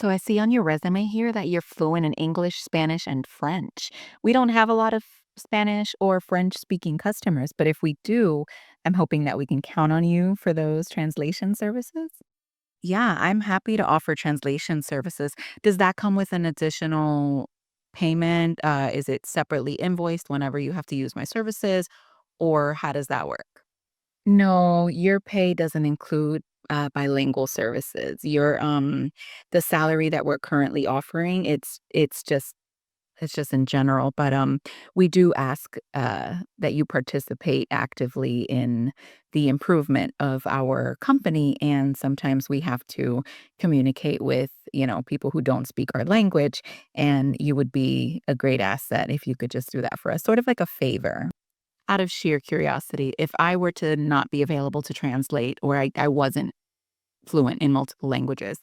So I see on your resume here that you're fluent in English, Spanish, and French. We don't have a lot of Spanish or French speaking customers, but if we do, I'm hoping that we can count on you for those translation services. Yeah, I'm happy to offer translation services. Does that come with an additional payment? Is it separately invoiced whenever you have to use my services, or how does that work? No, your pay doesn't include, bilingual services. The salary that we're currently offering, it's just in general, but, we do ask, that you participate actively in the improvement of our company, and sometimes we have to communicate with, people who don't speak our language, and you would be a great asset if you could just do that for us, sort of like a favor. Out of sheer curiosity, if I were to not be available to translate or I wasn't fluent in multiple languages,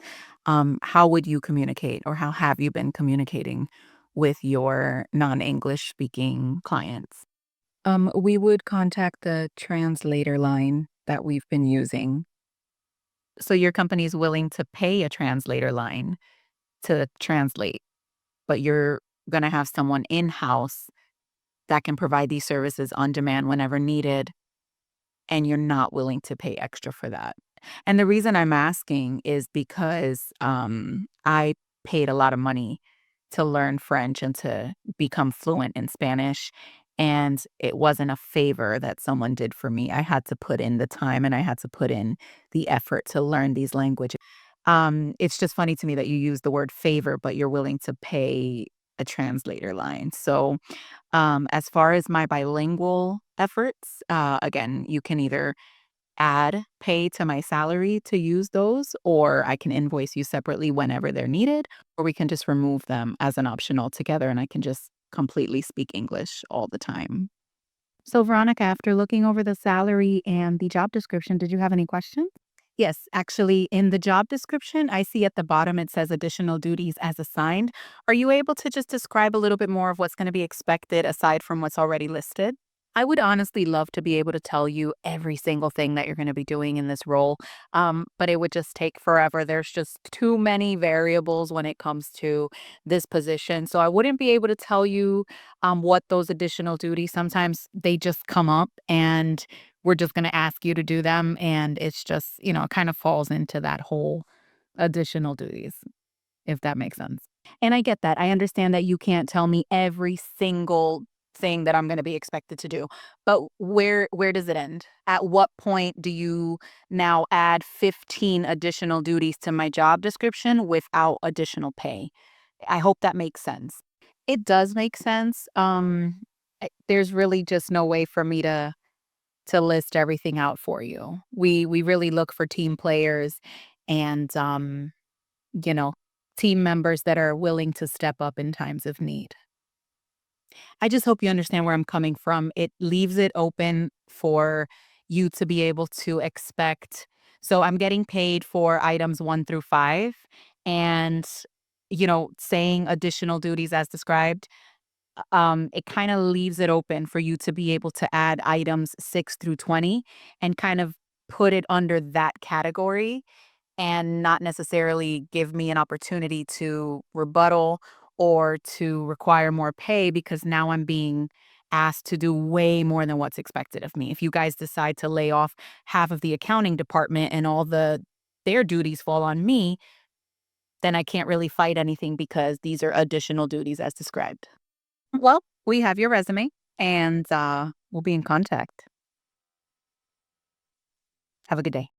how would you communicate or how have you been communicating with your non-English speaking clients? We would contact the translator line that we've been using. So your company is willing to pay a translator line to translate, but you're going to have someone in-house that can provide these services on demand whenever needed, and you're not willing to pay extra for that. And the reason I'm asking is because, I paid a lot of money to learn French and to become fluent in Spanish, and it wasn't a favor that someone did for me. I had to put in the time and I had to put in the effort to learn these languages. It's just funny to me that you use the word favor, but you're willing to pay a translator line. So, as far as my bilingual efforts, again, you can either add pay to my salary to use those, or I can invoice you separately whenever they're needed, or we can just remove them as an option altogether and I can just completely speak English all the time. So, Veronica, after looking over the salary and the job description, did you have any questions? Yes, actually, in the job description, I see at the bottom it says additional duties as assigned. Are you able to just describe a little bit more of what's going to be expected aside from what's already listed? I would honestly love to be able to tell you every single thing that you're going to be doing in this role, but it would just take forever. There's just too many variables when it comes to this position. So I wouldn't be able to tell you what those additional duties, sometimes they just come up and we're just going to ask you to do them. And it's just, it kind of falls into that whole additional duties, if that makes sense. And I get that. I understand that you can't tell me every single thing that I'm gonna be expected to do. But where does it end? At what point do you now add 15 additional duties to my job description without additional pay? I hope that makes sense. It does make sense. There's really just no way for me to list everything out for you. We really look for team players and you know, team members that are willing to step up in times of need. I just hope you understand where I'm coming from. It leaves it open for you to be able to expect. So I'm getting paid for items 1 through 5 and saying additional duties as described, it kind of leaves it open for you to be able to add items 6 through 20 and kind of put it under that category and not necessarily give me an opportunity to rebuttal or to require more pay because now I'm being asked to do way more than what's expected of me. If you guys decide to lay off half of the accounting department and all their duties fall on me, then I can't really fight anything because these are additional duties as described. Well, we have your resume and we'll be in contact. Have a good day.